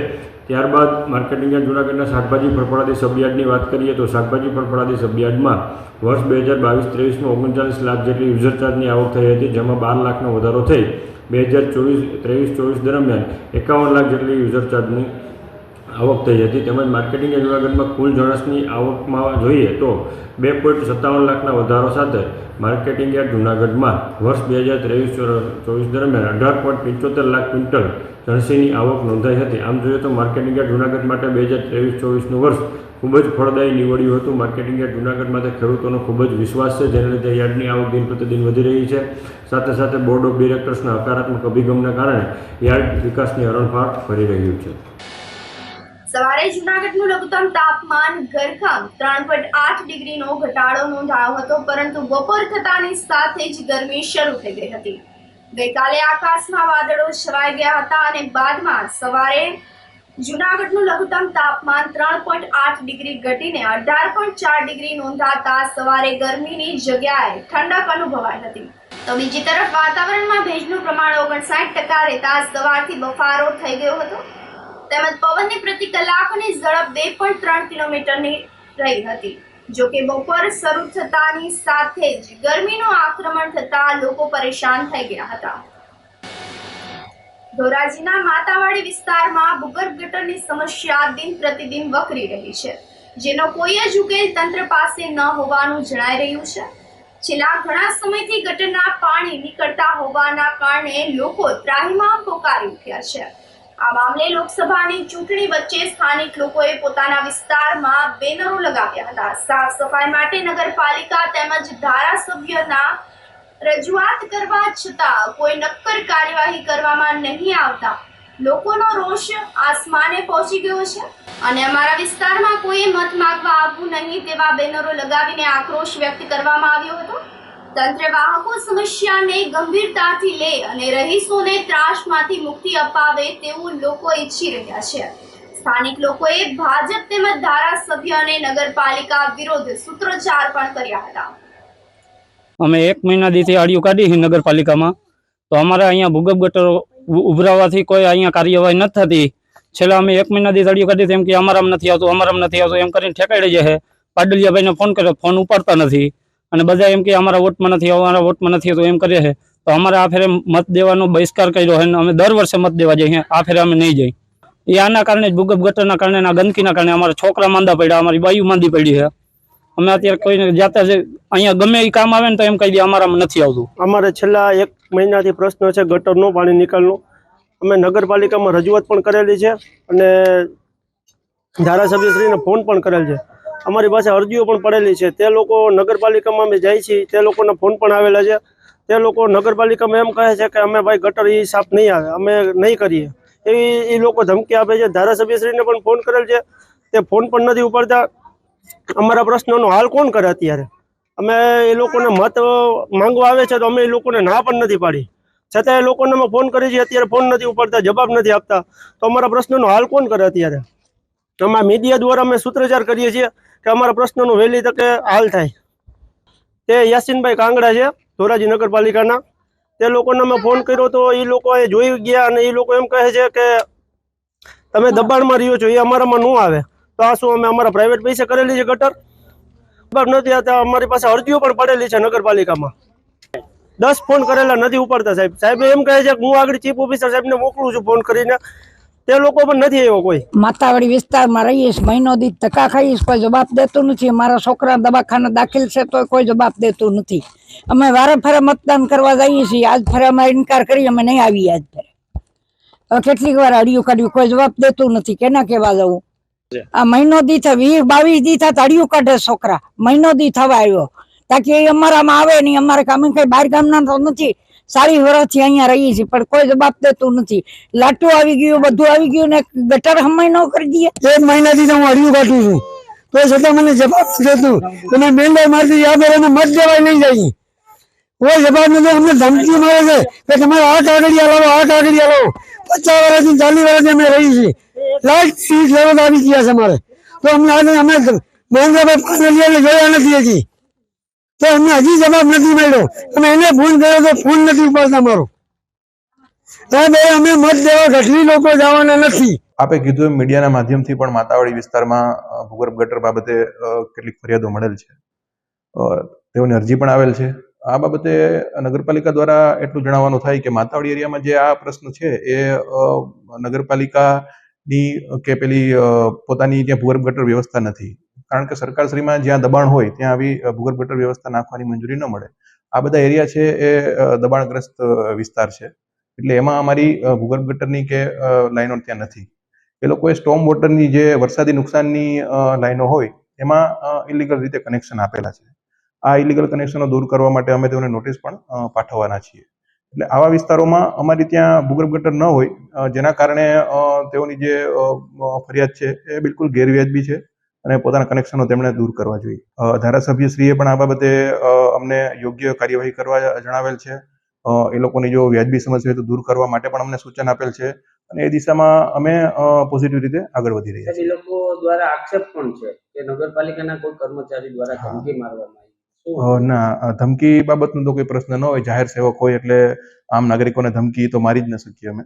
ત્યારબાદ માર્કેટિંગ યાર્ડ જૂનાગઢના શાકભાજી ફળફળાદી સબયાર્ડની વાત કરીએ તો શાકભાજી ફળફળાદી સબયાર્ડમાં વર્ષ 2022-23માં 39 લાખ જેટલી યુઝર ચાર્જની આવક થઈ હતી, જેમાં 12 લાખનો વધારો થઈ 2023-24 દરમિયાન 51 લાખ જેટલી યુઝર ચાર્જની આવક થઈ હતી. તેમજ માર્કેટિંગ યાર્ડ જૂનાગઢમાં કુલ જણસની આવકમાં જોઈએ તો 2.57 લાખના વધારો સાથે માર્કેટિંગ યાર્ડ જૂનાગઢમાં વર્ષ 2023-24 દરમિયાન 18.75 લાખ ક્વિન્ટલ જણસીની આવક નોંધાઈ હતી. આમ જોઈએ તો માર્કેટિંગ યાર્ડ જૂનાગઢ માટે 2023-24નું વર્ષ ખૂબ જ ફળદાયી નીવડ્યું હતું. માર્કેટિંગ યાર્ડ જૂનાગઢ માટે ખેડૂતોનો ખૂબ જ વિશ્વાસ છે, જેને લીધે યાર્ડની આવક દિન પ્રતિદિન વધી રહી છે. સાથે સાથે બોર્ડ ઓફ ડિરેક્ટર્સના હકારાત્મક અભિગમના કારણે યાર્ડ વિકાસની હરણફાળ ભરી રહ્યું છે. સવારે જૂનાગઢનું લઘુત્તમ તાપમાન ઘરકામ 3.8 ડિગ્રીનો ઘટાડો નોંધાયો હતો, પરંતુ બપોર થતાની સાથે જ ગરમી શરૂ થઈ ગઈ હતી. ગઈકાલે આકાશમાં વાદળો છવાઈ ગયા હતા અને બાદમાં સવારે જૂનાગઢનું લઘુત્તમ તાપમાન 3.8 ડિગ્રી ઘટીને 18.4 ડિગ્રી નોંધાતા સવારે ગરમીની જગ્યાએ ઠંડક અનુભવાઈ હતી. તો બીજી તરફ વાતાવરણમાં ભેજનું પ્રમાણ 59% રહેતા સવારથી બફારો થઈ ગયો હતો, તેમજ પવનની પ્રતિ કલાકની ઝડપ 2.3 કિલોમીટરની રહી હતી. જો કે બપોર શરૂ થતાની સાથે જ ગરમીનું આક્રમણ થતા લોકો પરેશાન થઈ ગયા હતા. ધોરાજીના માતાવાડી વિસ્તારમાં ભૂગર્ભ ગટરની સમસ્યા દિન પ્રતિદિન વકરી રહી છે, જેનો કોઈ જ ઉકેલ તંત્ર પાસે ન હોવાનું જણાઈ રહ્યું છે. છેલ્લા ઘણા સમયથી ગટરના પાણી નીકળતા હોવાના કારણે લોકો ત્રાહિમામ પોકારી ઉઠ્યા છે. આ મામલે લોકસભાની ચૂંટણી વચ્ચે સ્થાનિક લોકોએ પોતાના વિસ્તારમાં બેનરો લગાવ્યા હતા. સાફ સફાઈ માટે નગરપાલિકા તેમજ ધારાસભ્યના રજૂઆત કરવા છતાં કોઈ નક્કર કાર્યવાહી કરવામાં નહીં આવતા લોકોનો રોષ આસમાને પહોંચી ગયો છે અને અમારા વિસ્તારમાં કોઈએ મત માંગવા આવવું નહીં તેવા બેનરો લગાવીને આક્રોશ વ્યક્ત કરવામાં આવ્યો હતો. તંત્ર વાહકો સમસ્યાને ગંભીરતાથી લે અને રહીશોને ત્રાસમાંથી મુક્તિ અપાવે તેવું લોકો ઈચ્છી રહ્યા છે. સ્થાનિક લોકોએ ભાજપ તેમજ ધારાસભ્ય અને નગરપાલિકા વિરોધ સૂત્રોચ્ચાર પણ કર્યા હતા. અમે 1 મહિનાથી આડિયું કાઢી છે નગરપાલિકામાં, તો અમારે અહીંયા ભૂગર્ભ ગટરો ઉભરાવાથી કોઈ અહીંયા કાર્યવાહી નથી થતી. છેલ્લા અમે 1 મહિનાથી આડિયું કાઢી એમ કે અમારામાં નથી આવતું એમ કરીને ઠેકાડી જાય છે. પાડલિયાભાઈને ફોન કર્યો, ફોન ઉપાડતા નથી અને બધા એમ કે અમારા વોટમાં નથી આવતું એમ કરે છે. તો અમારે આ ફેરે મત દેવાનો બહિષ્કાર કર્યો છે. અમે દર વર્ષે મત દેવા જઈએ, આ ફેરે અમે નહીં જઈએ. એ આના કારણે જ ભૂગર્ભ ગટરના કારણે, ગંદકીના કારણે અમારા છોકરા માંદા પડ્યા, અમારી બાયુ માંદી પડી છે. અમે અત્યારે કોઈને જાતા જ અહીંયા ગમે એ કામ આવે ને તો એમ કહી દે અમારામાં નથી આવતું. અમારે છેલ્લા 1 મહિનાથી પ્રશ્ન છે ગટરનો, પાણી નિકાલનો. અમે નગરપાલિકામાં રજૂઆત પણ કરેલી છે અને ધારાસભ્યશ્રીને ફોન પણ કરેલ છે. અમારી પાસે અરજીઓ પણ પડેલી છે. તે લોકો નગરપાલિકામાં અમે જાય છીએ, તે લોકોના ફોન પણ આવેલા છે. તે લોકો નગરપાલિકામાં એમ કહે છે કે અમે ભાઈ ગટર એ સાફ નહીં આવે, અમે નહીં કરીએ, એવી એ લોકો ધમકી આપે છે. ધારાસભ્યશ્રીને પણ ફોન કરેલ છે, તે ફોન પણ નથી ઉપાડતા. અમારા પ્રશ્નોનો હાલ કોણ કરે? અત્યારે અમે એ લોકોને મત માંગવા આવે છે તો અમે એ લોકોને ના પણ નથી પાડી, છતાં એ લોકોને અમે ફોન કરીએ છીએ, અત્યારે ફોન નથી ઉપાડતા, જવાબ નથી આપતા. તો અમારા પ્રશ્નોનો હાલ કોણ કરે? અત્યારે અમારા મીડિયા દ્વારા અમે સૂત્રોચ્ચાર કરીએ છીએ કે અમારા પ્રશ્નોનો વહેલી તકે હાલ થાય. તે યાસીનભાઈ કાંગડા છે ધોરાજી નગરપાલિકાના, તે લોકોને અમે ફોન કર્યો તો એ લોકો એ જોઈ ગયા અને એ લોકો એમ કહે છે કે તમે દબાણમાં રહ્યો છો, એ અમારામાં ન આવે. તો આ શું અમે અમારા પ્રાઇવેટ પૈસે કરેલી છે ગટર? ખબર નથી આવતા. અમારી પાસે અરજીઓ પણ પડેલી છે નગરપાલિકામાં, 10 ફોન કરેલા નથી ઉપાડતા. સાહેબ એમ કહે છે કે હું આગળ ચીફ ઓફિસર સાહેબને મોકલું છું ફોન કરીને, તે લોકો પણ નથી આવ્યો કોઈ. માતાવાડી વિસ્તારમાં રહીશ, મહિનો દીઠ ધક્કા ખાઈશ, કોઈ જવાબ દેતું નથી. મારા છોકરા દવાખાને દાખલ છે તો કોઈ જવાબ દેતું નથી. અમે વારે ફરે મતદાન કરવા જઈએ છીએ, આજ ફરે અમે ઇનકાર કરી અમે નહીં આવીએ. આજ ફરે કેટલીક વાર અડિયું કાઢ્યું, કોઈ જવાબ દેતું નથી. કેના કેવા જવું? આ મહિનો દી 20-22 દી થતા અડિયું કાઢે છોકરા, મહિનો દી થવા આવ્યો. તાકી એ અમારામાં આવે નહીં. અમારે અમે કઈ બહાર ગામના તો નથી, 40 વર્ષથી અહીંયા રહીએ છીએ, પણ કોઈ જવાબ દેતું નથી. લાટું આવી ગયું, બધું આવી ગયું ને ગટર હમાઈ ન કરી દઈએ. 1 મહિનાથી હું અડિયું કાઢું છું, તો છતાં મને જવાબ દેતું. તમે બેંડા મારતી આ બેને મત દેવાય નહીં જાય, કોઈ જવાબ નથી. અમને ધમકી મળે છે કે તમારે આ કાગળિયા લાવો, આ કાગળિયા લાવો. 50 વર્ષથી 40 વર્ષથી અમે રહી છીએ, લાઈટ સીટ લેવલ આવી ગયા છે અમારે. તો અમને અમે મહેન્દ્રભાઈ પાનલિયાને જોયા નથી હજી, તો અમને હજી જવાબ નથી મળ્યો. અમે એને ફોન કર્યો તો ફોન નથી ઉપાડતા મારો. અમે મત દેવા ઘટલી લોકો જવાના નથી. આપે કીધું એમ મીડિયાના માધ્યમથી પણ માતાવાડી વિસ્તારમાં ભૂગર્ભ ગટર બાબતે કેટલીક ફરિયાદો મળેલ છે, તેઓની અરજી પણ આવેલ છે. આ બાબતે નગરપાલિકા દ્વારા એટલું જણાવવાનું થાય કે માતાવાડી એરિયામાં જે આ પ્રશ્ન છે એ નગરપાલિકાની કે પેલી પોતાની ત્યાં ભૂગર્ભ ગટર વ્યવસ્થા નથી. કારણ કે સરકારશ્રીમાં જ્યાં દબાણ હોય ત્યાં આવી ભૂગર્ભ ગટર વ્યવસ્થા નાખવાની મંજૂરી ન મળે. આ બધા એરિયા છે એ દબાણગ્રસ્ત વિસ્તાર છે, એટલે એમાં અમારી ભૂગર્ભ ગટરની કે લાઈનો ત્યાં નથી. એ લોકોએ સ્ટોર્મ વોટરની જે વરસાદી નુકસાનની લાઈનો હોય એમાં ઇલીગલ રીતે કનેક્શન આપેલા છે. આ ઇલીગલ કનેક્શનો દૂર કરવા માટે અમે તેઓને નોટિસ પણ પાઠવવાના છીએ. એટલે આવા વિસ્તારોમાં અમારી ત્યાં ભૂગર્ભ ગટર ન હોય જેના કારણે તેઓની જે ફરિયાદ છે એ બિલકુલ ગેરવ્યાજબી છે અને પોતાના કનેક્શનો તેમણે દૂર કરવા જોઈએ. ધારાસભ્યશ્રીએ પણ આ બાબતે અમને યોગ્ય કાર્યવાહી કરવા જણાવેલ છે. એ લોકોની જો વ્યાજબી સમસ્યા હોય તો દૂર કરવા માટે પણ અમને સૂચન આપેલ છે અને એ દિશામાં અમે પોઝિટિવ રીતે આગળ વધી રહ્યા છીએ. એ લોકો દ્વારા આક્ષેપ પણ છે કે નગરપાલિકાના કોઈ કર્મચારી દ્વારા ધમકી મારવામાં આવી. ના, ધમકી બાબતનો તો કોઈ પ્રશ્ન ન હોય. જાહેર સેવક હોય એટલે આમ નાગરિકોને ધમકી તો મારી જ ન શકીએ અમે.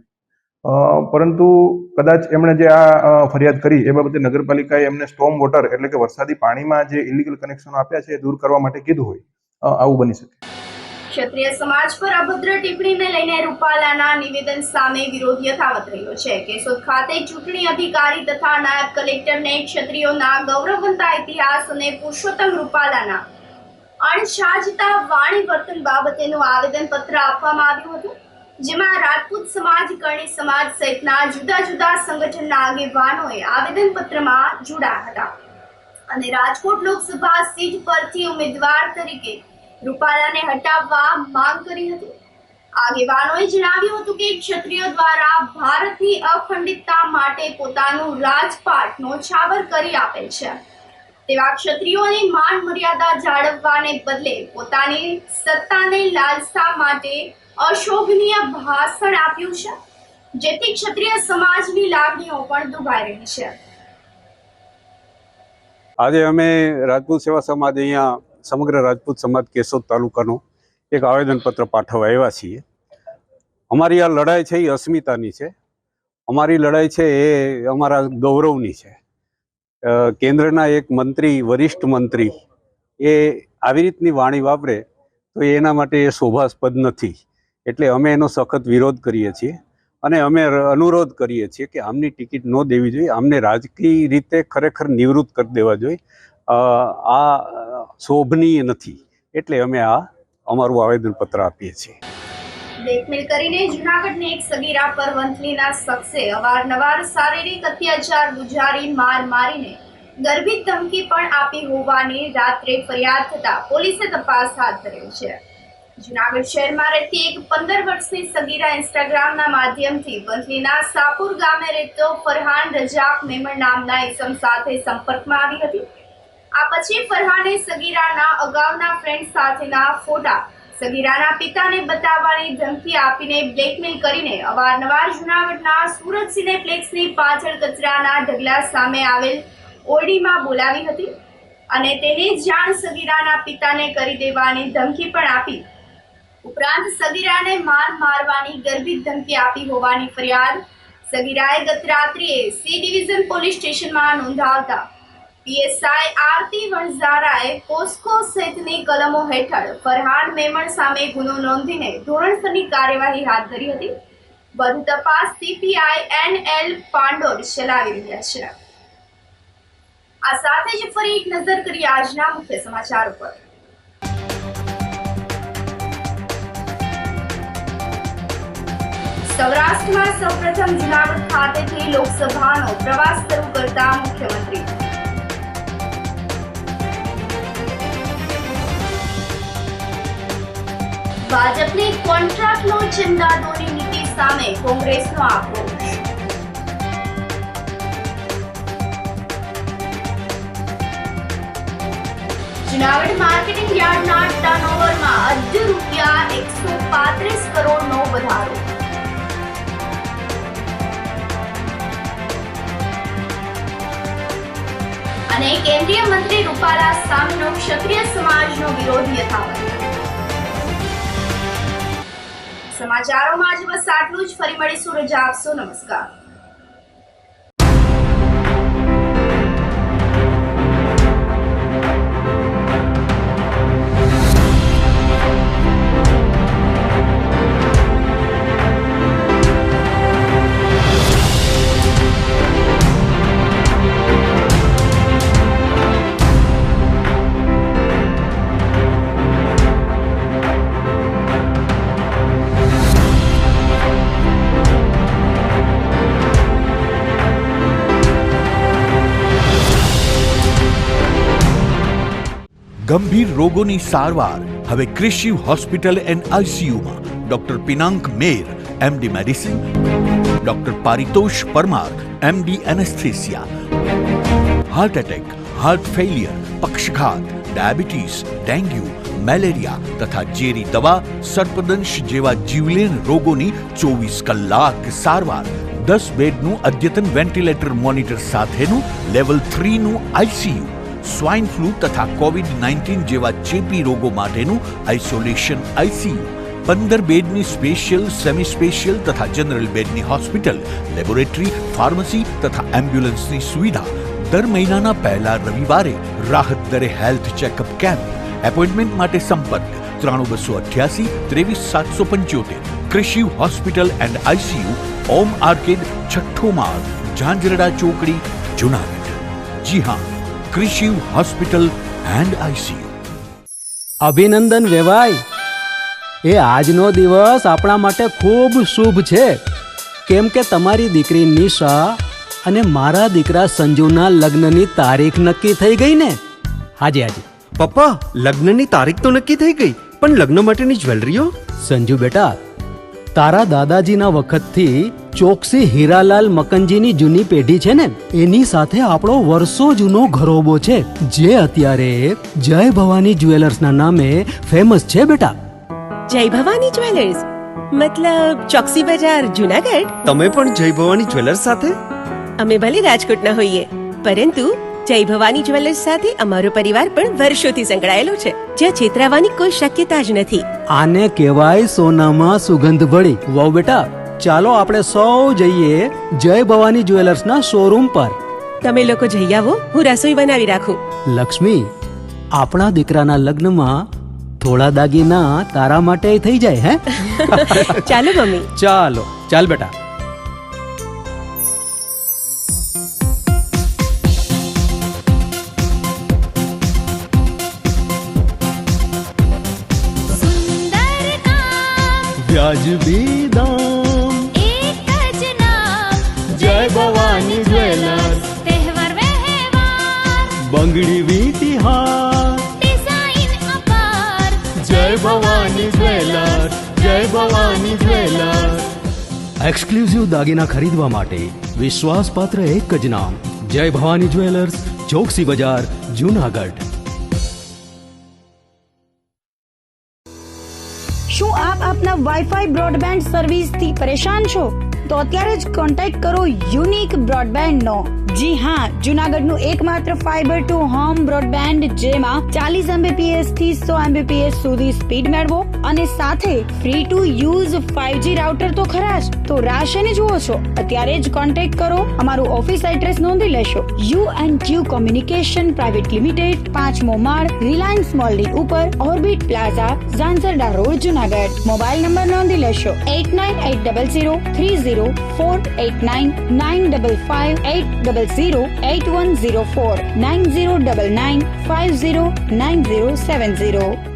પરંતુ કદાચ એમણે જે આ ફરિયાદ કરી એ બાબતે નગરપાલિકાએ એમને સ્ટોર્મ વોટર એટલે કે વરસાદી પાણીમાં જે ઇલીગલ કનેક્શનો આપ્યા છે એ દૂર કરવા માટે કીધું હોય, આવું બની શકે. ક્ષત્રિય સમાજ પર અભદ્ર ટિપ્પણીને લઈને રૂપાલાના નિવેદન સામે વિરોધ યથાવત રહ્યો છે. કેશોદ ખાતે ચૂંટણી અધિકારી તથા નાયબ કલેક્ટરને ક્ષત્રિયોના ગૌરવવંતા ઇતિહાસ અને પુરુષોત્તમ રૂપાલાના અણસાજતા વાણી વર્તન બાબતેનું આવેદનપત્ર આપવામાં આવ્યું હતું, જેમાં રાજપૂત સમાજ, કરણી સમાજ સહિતના જુદા જુદા સંગઠનના આગેવાનોએ આવેદનપત્રમાં જોડાયા હતા અને રાજકોટ લોકસભા સીટ પરથી ઉમેદવાર તરીકે રૂપાલાને હટાવવા માંગ કરી હતી. આગેવાનોએ જણાવ્યું હતું કે ક્ષત્રિયો દ્વારા ભારતની અખંડિતતા માટે પોતાનું રાજપાટ ન્યોછાવર કરી આપેલ છે તેવા ક્ષત્રિયોની માન મર્યાદા જાળવવાને બદલે પોતાની સત્તાને લાલસા માટે અશોભનીય ભાષણ આપ્યું છે, જેથી ક્ષત્રિય સમાજની લાગણીઓ પણ દુભાઈ રહી છે. આજે અમે રાજપૂત સેવા સમાજ અહીંયા સમગ્ર રાજપૂત સમાજ કેશોદ તાલુકાનો એક આવેદનપત્ર પાઠવવા આવ્યા છીએ. અમારી આ લડાઈ છે એ અસ્મિતાની છે. અમારી લડાઈ છે એ અમારા ગૌરવની છે. કેન્દ્રના એક મંત્રી, વરિષ્ઠ મંત્રી એ આવી રીતની વાણી વાપરે તો એના માટે એ શોભાસ્પદ નથી. એટલે અમે એનો સખત વિરોધ કરીએ છીએ અને અમે અનુરોધ કરીએ છીએ કે આમની ટિકિટ ન દેવી જોઈએ. આમને રાજકીય રીતે ખરેખર નિવૃત્ત કરી દેવા જોઈએ. આ શોભનીય નથી. એટલે અમે આ અમારું આવેદનપત્ર આપીએ છીએ. બ્લેકમેલ કરીને જૂનાગઢની એક સગીરા પર વંથલીના શખ્સે અવારનવાર શારીરિક અત્યાચાર ગુજારી માર મારીને ગર્ભિત ધમકી પણ આપી હોવાની રાત્રે ફરિયાદ થતા પોલીસે તપાસ હાથ ધરી છે. જૂનાગઢ શહેરમાં રહેતી એક 15 વર્ષની સગીરા ઇન્સ્ટાગ્રામના માધ્યમથી વંથલીના સાપુર ગામે રહેતો ફરહાન રજાક મેમણ નામના ઇસમ સાથે સંપર્કમાં આવી હતી. આ પછી ફરહાને સગીરાના અગાઉના ફ્રેન્ડ સાથેના ફોટા સગીરાના પિતાને બતાવવાની ધમકી આપીને બ્લેકમેલ કરીને અવારનવાર જૂનાગઢના સુરત સિનેપ્લેક્સની પાછળ કચરાના ઢગલા સામે આવેલ ઓરડીમાં બોલાવી હતી અને તેની જાણ સગીરાના પિતાને કરી દેવાની ધમકી પણ આપી. ઉપરાંત સગીરાને મારવાની ગર્ભિત ધમકી આપી હોવાની ફરિયાદ સગીરાએ ગત રાત્રિએ સી ડિવિઝન પોલીસ સ્ટેશનમાં નોંધાવતા પીએસઆઈ આરતી વણઝારાએ પોસ્કો સહિતની કલમો હેઠળ ફરહાન મેમણ સામે ગુનો નોંધીને ધોરણસરની કાર્યવાહી હાથ ધરી હતી. વધુ તપાસ સીપીઆઈ NL પાંડોર ચલાવી રહ્યા છે. આ સાથે જ ફરી એક નજર કરીએ આજના મુખ્ય સમાચાર પર. સૌરાષ્ટ્રમાં સૌપ્રથમ જૂનાગઢ ખાતેથી લોકસભાનો પ્રવાસ શરૂ કરતા મુખ્યમંત્રી. ભાજપની કોન્ટ્રાક્ટનો ચંદાદોની નીતિ સામે કોંગ્રેસનો આક્રોશ. જૂનાગઢ માર્કેટિંગ યાર્ડના ટર્નઓવરમાં અઢી રૂપિયા 135 કરોડનો વધારો. અને કેન્દ્રીય મંત્રી રૂપાલા સામેનો ક્ષત્રિય સમાજનો વિરોધ યથાવત. સમાચારોમાં આજે બસ આટલું જ. ફરી મળીશું. રજા આપશો. નમસ્કાર. ગંભીર રોગોની સારવાર હવે ક્રિશિવ હોસ્પિટલ એન્ડ આઈસીયુમાં. Doctor Pinank Mer, MD medicine, doctor Paritosh Parmar, MD anaesthesia, heart attack, heart failure, પક્ષઘાત, ડાયાબિટીસ, ડેન્ગ્યુ, મેલેરિયા તથા ઝેરી દવા, સર્પદંશ જેવા જીવલેણ રોગોની 24 કલાક સારવાર, 10 બેડનું અદ્યતન વેન્ટિલેટર મોનિટર સાથેનું લેવલ 3નું ICU, સ્વાઇન ફ્લૂ તથા COVID-19 જેવા ચેપી રોગો માટેનું આઇસોલેશન ICU, 15 બેડની સ્પેશિયલ, સેમી સ્પેશિયલ તથા જનરલ બેડની હોસ્પિટલ, લેબોરેટરી, ફાર્મસી તથા એમ્બ્યુલન્સની સુવિધા, દર મહિનાના પહેલા રવિવારે રાહત દરે હેલ્થ ચેકઅપ કેમ્પ. એપોઇન્ટમેન્ટ માટે સંપર્ક 9288 23775. કૃષિ hospital and ICU, Om arcade, છઠ્ઠો માળ, ઝાંઝરડા ચોકડી, જુનાગઢ. જી હા, કૃષિ હોસ્પિટલ એન્ડ ICU. અભિનંદન વેવાઈ, એ આજનો દિવસ આપણા માટે ખૂબ શુભ છે, કેમ કે તમારી દીકરી નિશા અને મારા દીકરા સંજુના લગ્નની તારીખ નક્કી થઈ ગઈ ને. હાજી હાજી પપ્પા, લગ્નની તારીખ તો નક્કી થઈ ગઈ, પણ લગ્ન માટેની જ્વેલરીઓ? સંજુ બેટા, તારા દાદાજીના વખતથી ચોકસી હીરાલાલ મકનજીની જૂની પેઢી છે ને, એની સાથે આપણો વર્ષો જૂનો ઘરોબો છે, જે અત્યારે જય ભવાની જ્વેલર્સના નામે ફેમસ છે બેટા. જય ભવાની જ્વેલર્સ મતલબ ચોકસી બજાર, જુનાગઢ? તમે પણ જય ભવાની જ્વેલર્સ સાથે? અમે ભલે રાજકોટના હોઈએ, પરંતુ જય ભવાની જ્વેલર્સ સાથે અમારો પરિવાર પણ વર્ષોથી સંકળાયેલો છે, જ્યાં છેતરાવાની કોઈ શક્યતા જ નથી. આને કહેવાય સોનામાં સુગંધ ભળી. વાવ બેટા, ચાલો આપણે સૌ જઈએ જય ભવાની જ્વેલર્સના શોરૂમ પર. તમે લોકો જઈ આવો, હું રસોઈ બનાવી રાખું. લક્ષ્મી, આપણા દીકરાના લગ્નમાં થોડા દાગીના તારા માટે થઈ જાય હે? ચાલો મમ્મી. ચાલો ચાલ બેટા. વ્યાજબી દામ, એક જ નામ, જય ભવાની જ્વેલર્સ. તહેવાર વ્યવહાર, બંગડી વીટી હાર, ડિઝાઇન અપાર, જય ભવાની જ્વેલર્સ, જય ભવાની જ્વેલર્સ. એક્સક્લુઝિવ દાગીના ખરીદવા માટે વિશ્વાસપાત્ર એક જ નામ, જય ભવાની જ્વેલર્સ, ચોકસી બજાર, જુનાગઢ. શું આપ આપના વાઈફાઈ બ્રોડબેન્ડ સર્વિસથી પરેશાન છો? તો અત્યારે જ કોન્ટેક્ટ કરો યુનિક બ્રોડબેન્ડ નો. જી હા, જુનાગઢનું એકમાત્ર ફાઈબર ટુ હોમ બ્રોડબેન્ડ, જેમાં 40 Mbps થી 100 Mbps સુધી સ્પીડ મેળવો અને સાથે free to use 5G router તો ખરા જ. તો રાહ શેને જુઓ છો? અત્યારે જ કોન્ટેક્ટ કરો. અમારું ઓફિસ એડ્રેસ નોંધી લેશો. U&Q કોમ્યુનિકેશન પ્રાઇવેટ લિમિટેડ, 5મો માળ, રિલાયન્સ મોલની ઉપર, orbit plaza, Zanzarda road, Junagadh. Mobile number નોંધી લેશો 898003048995580081049099509070.